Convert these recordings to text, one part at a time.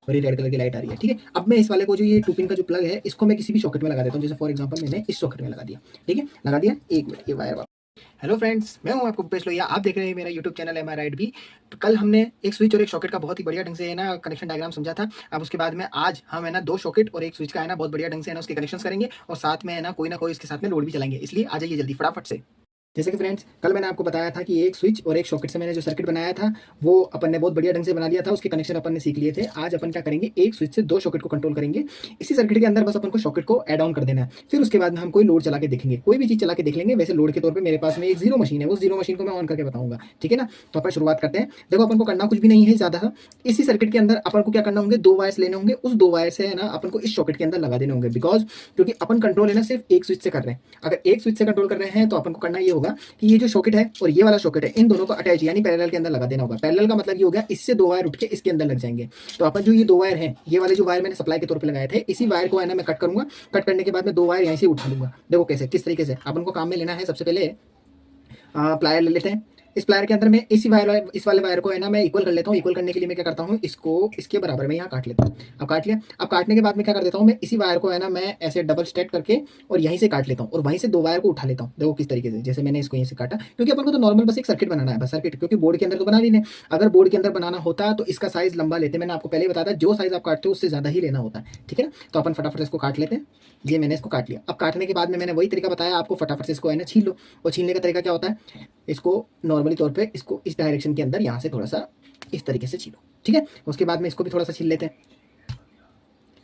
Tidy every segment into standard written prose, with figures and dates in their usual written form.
और ये red colour की लाइट आ रही है। ठीक है, अब मैं इस वाले को जो ये 2 पिन का जो प्लग है इसको मैं किसी भी सॉकेट में लगा देता हूँ। जैसे फॉर एग्जांपल मैंने इस सॉकेट में लगा दिया। ठीक है, लगा दिया। एक मिनट, ये वायर। हेलो फ्रेंड्स, मैं हूं आपको भूपेश लोहिया। आप देख रहे हैं मेरा यूट्यूब चैनल एम आई राइट भी। तो कल हमने एक स्विच और एक सॉकेट का बहुत ही बढ़िया ढंग से है ना कनेक्शन डायग्राम समझा था। अब उसके बाद में आज हम है ना 2 सॉकेट और एक स्विच का है ना बहुत बढ़िया ढंग से है ना उसके कनेक्शंस करेंगे और साथ में है ना कोई इसके साथ में लोड भी चलाएंगे। इसलिए आ जाइए जल्दी फटाफट से। जैसे कि फ्रेंड्स, कल मैंने आपको बताया था कि एक स्विच और एक सॉकेट से मैंने जो सर्किट बनाया था वो अपन ने बहुत बढ़िया ढंग से बना लिया था। उसके कनेक्शन अपन ने सीख लिए थे। आज अपन क्या करेंगे, एक स्विच से 2 सॉकेट को कंट्रोल करेंगे। इसी सर्किट के अंदर बस अपन को सॉकेट को ऐड ऑन कर देना है। फिर उसके बाद में हम कोई लोड चला के देखेंगे, कोई भी चीज चला के देख लेंगे। वैसे लोड के तौर पर मेरे पास में एक जीरो मशीन है, उस जीरो मशीन को मैं ऑन करके बताऊंगा। ठीक है ना, तो अपन शुरुआत करते हैं। देखो, अपन को करना कुछ भी नहीं है ज्यादा। इसी सर्किट के अंदर अपन को क्या करना होंगे, 2 वायर्स लेने होंगे। उस 2 वायर से है ना अपन को इस सॉकेट के अंदर लगा देने होंगे। बिकॉज क्योंकि अपन कंट्रोल है ना सिर्फ एक स्विच से कर रहे हैं। अगर एक स्विच से कंट्रोल कर रहे हैं तो अपन को करना ये होगा कि ये जो सॉकेट है और ये वाला सॉकेट है, इन दोनों को अटैच यानी पैरेलल के अंदर लगा देना होगा। पैरेलल का मतलब ये हो गया, इससे 2 वायर उठ के इसके अंदर लग जाएंगे। तो अपन जो ये 2 वायर हैं, ये वाले जो वायर मैंने सप्लाई के तौर पे लगाए थे, इसी वायर को है ना मैं कट करूंगा। कट करने के बाद में 2 वायर यहीं से उठा लूंगा। देखो कैसे, किस तरीके से अपन को काम में लेना है। सबसे पहले प्लायर ले लेते हैं। इस प्लायर के अंदर में इस वाले वायर को है ना मैं इक्वल कर लेता हूँ। इक्वल करने के लिए मैं क्या करता हूँ, इसको इसके बराबर में यहाँ काट लेता हूँ। अब काट लिया। अब काटने के बाद में क्या कर देता हूँ, मैं इसी वायर को है ना मैं ऐसे डबल स्ट्रेट करके और यहीं से काट लेता हूँ और वहीं से 2 वायर को उठा लेता हूँ। देखो किस तरीके से, जैसे मैंने इसको यहीं से काटा। क्योंकि अपन को तो नॉर्मल बस एक सर्किट बनाना है, बस सर्किट, क्योंकि बोर्ड के अंदर तो बना नहीं है। अगर बोर्ड के अंदर बनाना होता तो इसका साइज लंबा लेते। मैंने आपको पहले ही बताया था, जो साइज आप काटते हो उससे ज्यादा ही लेना होता है। ठीक है ना, तो अपन फटाफट से इसको काट लेते हैं। ये मैंने इसको काट लिया। अब काटने के बाद में मैंने वही तरीका बताया आपको, फटाफट से इसको है ना छील लो। और छीलने का तरीका क्या होता है, इसको नॉर्मली तौर पे इसको इस डायरेक्शन के अंदर यहाँ से थोड़ा सा इस तरीके से छीलो। ठीक है, उसके बाद में इसको भी थोड़ा सा छील लेते हैं।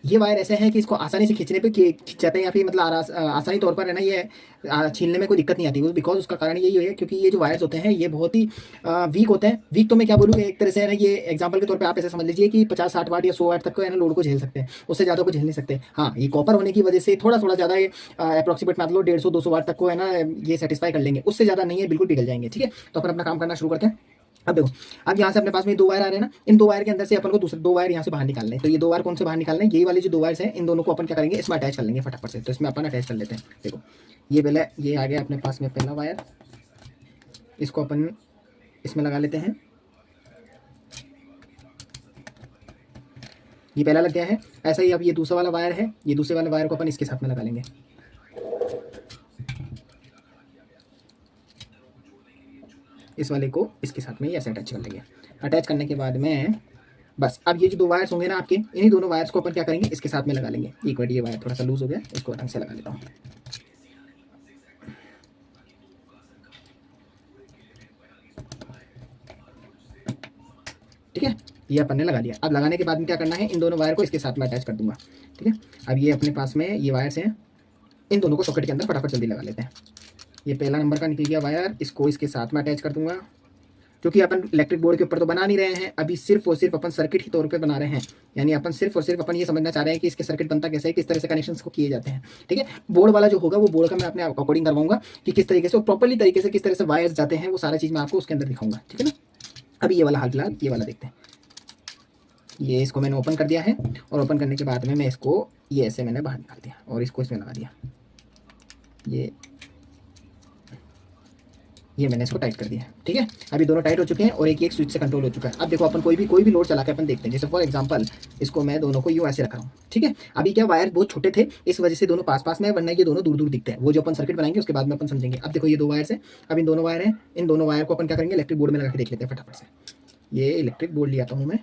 ये वायर ऐसे हैं कि इसको आसानी से खींचने पे खींच जाते हैं या फिर मतलब आसानी तौर पर है ना ये छीलने में कोई दिक्कत नहीं आती। बिकॉज उसका कारण यही है क्योंकि ये जो वायर्स होते हैं ये बहुत ही वीक होते हैं। वीक तो मैं क्या बोलूँ, एक तरह से है ना ये एग्जांपल के तौर पे आप ऐसे समझ लीजिए कि 50-60 वाट या 100 वाट तक को है ना लोड को झेल सकते हैं। उससे ज़्यादा को झेल नहीं सकते। हाँ, ये कॉपर होने की वजह से थोड़ा थोड़ा ज़्यादा ये अप्रोक्सीमेट मान लो 150-200 वाट तक को है ना ये सेटिस्फाई कर लेंगे। उससे ज़्यादा नहीं है, बिल्कुल पिघल जाएंगे। ठीक है, तो अपन अपना काम करना शुरू करते हैं। अब देखो, अब यहाँ से अपने पास में 2 वायर आ रहे हैं ना, इन 2 वायर के अंदर से अपन को दूसरे 2 वायर यहाँ से बाहर निकालने हैं। तो ये 2 वायर कौन से बाहर निकालने हैं, यही वाली जो 2 वायर्स हैं, इन दोनों को अपन क्या करेंगे, इसमें अटैच कर लेंगे फटाफट से। तो इसमें अपन अटैच कर लेते हैं। देखो, ये पहले ये आ गया अपने पास में पहला वायर, इसको अपन इसमें लगा लेते हैं। ये पहला लग गया है। ऐसा ही अब ये दूसरा वाला वायर है, ये दूसरे वाले वायर को अपन इसके साथ में लगा लेंगे। इस वाले को इसके साथ में ऐसे अटैच कर लेंगे। अटैच करने के बाद में बस अब ये जो 2 वायर्स होंगे ना आपके, इन्हीं दोनों वायर्स को अपन क्या करेंगे, इसके साथ में लगा लेंगे। एक मिनट, ये वायर थोड़ा सा लूज हो गया, इसको ढंग से लगा लेता हूँ। ठीक है, ये अपन ने लगा दिया। अब लगाने के बाद में क्या करना है, इन दोनों वायर को इसके साथ में अटैच कर दूंगा। ठीक है, अब ये अपने पास में ये वायर्स हैं, इन दोनों को सॉकेट के अंदर फटाफट जल्दी लगा लेते हैं। ये पहला नंबर का निकल गया वायर, इसको इसके साथ में अटैच कर दूंगा। क्योंकि अपन इलेक्ट्रिक बोर्ड के ऊपर तो बना नहीं रहे हैं, अभी सिर्फ और सिर्फ अपन सर्किट के तौर पे बना रहे हैं। यानी अपन सिर्फ और सिर्फ अपन ये समझना चाह रहे हैं कि इसके सर्किट बनता कैसे है, किस तरह से कनेक्शंस को किए जाते हैं। ठीक है, बोर्ड वाला जो होगा वो बोर्ड का मैं अपने अकॉर्डिंग करवाऊंगा कि किस तरीके से प्रॉपरली तरीके से किस तरह से वायर्स जाते हैं, वो सारा चीज़ मैं आपको उसके अंदर दिखाऊंगा। ठीक है ना, अभी ये वाला हाल फिलहाल ये वाला देखते हैं। ये इसको मैंने ओपन कर दिया है और ओपन करने के बाद में मैं इसको ये ऐसे मैंने बाहर निकाल दिया और इसको इसमें लगा दिया। ये मैंने इसको टाइट कर दिया। ठीक है, अभी दोनों टाइट हो चुके हैं और एक एक स्विच से कंट्रोल हो चुका है। अब देखो, अपन कोई भी लोड चला के अपन देखते हैं। जैसे फॉर एग्जांपल इसको मैं दोनों को यूं ऐसे रख रहा हूँ। ठीक है, अभी क्या वायर बहुत छोटे थे, इस वजह से दोनों पास पास में, वरना ये दोनों दूर दूर दिखते हैं। वो जो अपन सर्किट बनाएंगे उसके बाद में अपन समझेंगे। अब देखो, ये 2 वायर है। अब इन दोनों वायर हैं, इन दोनों वायर को अपन क्या करेंगे, इलेक्ट्रिक बोर्ड में लगा के देख लेते हैं फटाफट से। ये इलेक्ट्रिक बोर्ड लिया हूँ मैं।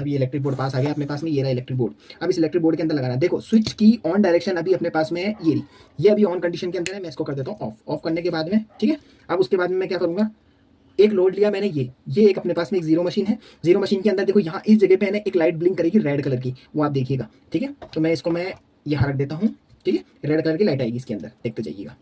अब ये इलेक्ट्रिक बोर्ड पास आ गया अपने पास में, ये रहा इलेक्ट्रिक बोर्ड। अब इस इलेक्ट्रिक बोर्ड के अंदर लगाना है। देखो, स्विच की ऑन डायरेक्शन अभी अपने पास में है, ये रही। ये अभी ऑन कंडीशन के अंदर है। मैं इसको कर देता हूँ ऑफ। ऑफ करने के बाद में ठीक है, अब उसके बाद में मैं क्या करूँगा, एक लोड लिया मैंने, ये एक अपने पास में एक जीरो मशीन है। जीरो मशीन के अंदर देखो, यहाँ इस जगह पे है ना एक लाइट ब्लिंक करेगी रेड कलर की, वो आप देखिएगा। ठीक है, तो मैं इसको मैं यहाँ रख देता हूँ। ठीक है, रेड कलर की लाइट आएगी इसके अंदर, देखते जाइएगा।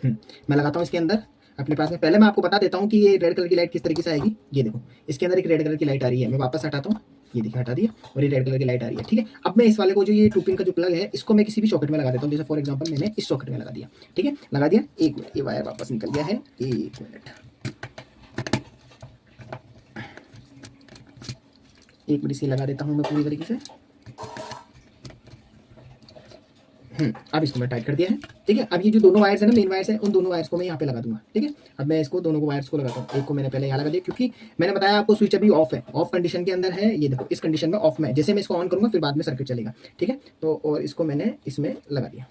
मैं लगाता हूँ इसके अंदर अपने पास में। पहले मैं आपको बता देता हूँ कि ये रेड कलर की लाइट किस तरीके से आएगी। ये देखो, इसके अंदर एक रेड कलर की लाइट आ रही है। मैं वापस हटाता हूँ, ये देखिए हटा दिया, और ये रेड कलर की लाइट आ रही है। ठीक है, अब मैं इस वाले को जो ये 2 पिन का जो प्लग है, इसको मैं किसी भी सॉकेट में लगा देता हूँ। जैसे फॉर एग्जांपल मैंने इस सॉकेट में लगा दिया। ठीक है, लगा दिया। एक मिनट, ये वायर वापस निकल गया है, एक मिनट, एक मिनट इसे लगा देता हूँ मैं पूरी तरीके से। अब इसको मैं टाइट कर दिया है। ठीक है, अब ये जो दोनों वायर्स है ना, मेन वायर्स है, उन दोनों वायर्स को मैं यहाँ पे लगा दूंगा। ठीक है, अब मैं इसको दोनों को वायर्स को लगाता हूँ। एक को मैंने पहले यहाँ लगा दिया, क्योंकि मैंने बताया आपको स्विच अभी ऑफ है, ऑफ कंडीशन के अंदर है। ये देखो इस कंडीशन में ऑफ में, जैसे मैं इसको ऑन करूंगा फिर बाद में सर्किट चलेगा। ठीक है, तो और इसको मैंने इसमें लगा दिया।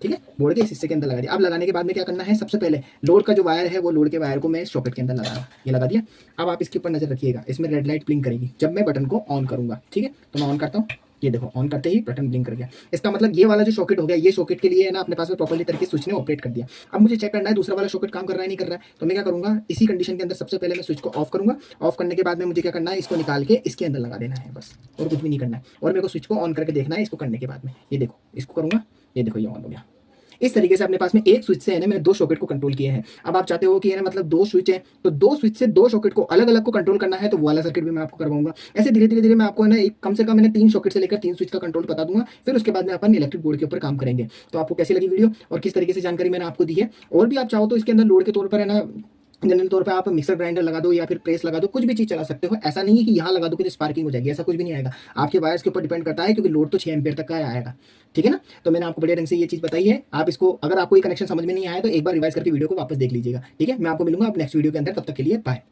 ठीक है, बोर्ड के इस हिस्से के अंदर लगा दिया। अब लगाने के बाद में क्या करना है, सबसे पहले लोड का जो वायर है वो लोड के वायर को मैं सॉकेट के अंदर लगाया, ये लगा दिया। अब आप इसके ऊपर नजर रखिएगा, इसमें रेड लाइट ब्लिंक करेगी जब मैं बटन को ऑन करूंगा। ठीक है, तो मैं ऑन करता हूँ, ये देखो ऑन करते ही बटन ब्लिंक कर गया। इसका मतलब ये वाला जो सॉकेट हो गया, ये सॉकेट के लिए है ना अपने पास में प्रॉपर्ली तरीके से स्विच ने ऑपरेट कर दिया। अब मुझे चेक करना है दूसरा वाला सॉकेट काम कर रहा है नहीं कर रहा है, तो मैं क्या करूंगा, इसी कंडीशन के अंदर सबसे पहले मैं स्विच को ऑफ करूंगा। ऑफ करने के बाद में मुझे क्या करना है, इसको निकाल के इसके अंदर लगा देना है बस, और कुछ भी नहीं करना है। और मेरे को स्विच को ऑन करके देखना है इसको करने के बाद में। ये देखो इसको करूंगा, ये देखो ये ऑन हो गया। इस तरीके से अपने पास में एक स्विच से है ना मैंने दो सॉकेट को कंट्रोल किए हैं। अब आप चाहते हो कि है ना मतलब दो स्विच है, तो दो स्विच से दो सॉकेट को अलग अलग को कंट्रोल करना है, तो वो वाला सर्किट भी मैं आपको करवाऊंगा। ऐसे धीरे धीरे धीरे मैं आपको है ना एक कम से कम मैंने 3 सॉकेट से लेकर 3 स्विच का कंट्रोल बता दूंगा। फिर उसके बाद में अपन इलेक्ट्रिक बोर्ड के ऊपर काम करेंगे। तो आपको कैसी लगी वीडियो और किस तरीके से जानकारी मैंने आपको दी है। और भी आप चाहो तो इसके अंदर लोड के तौर पर है ना जनरल तौर पे आप मिक्सर ग्राइंडर लगा दो या फिर प्रेस लगा दो, कुछ भी चीज चला सकते हो। ऐसा नहीं है कि यहाँ लगा दो कि स्पार्किंग हो जाएगी, ऐसा कुछ भी नहीं आएगा। आपके वायर्स के ऊपर डिपेंड करता है, क्योंकि लोड तो 6 एम्पियर तक का आएगा। ठीक है ना, तो मैंने आपको बढ़िया ढंग से ये चीज बताई है। आप इसको अगर आपको ये कनेक्शन समझ में नहीं आया तो एक बार रिवाइज करके वीडियो को वापस देख लीजिएगा। ठीक है, मैं आपको मिलूंगा अब नेक्स्ट वीडियो के अंदर, तब तक के लिए बाय।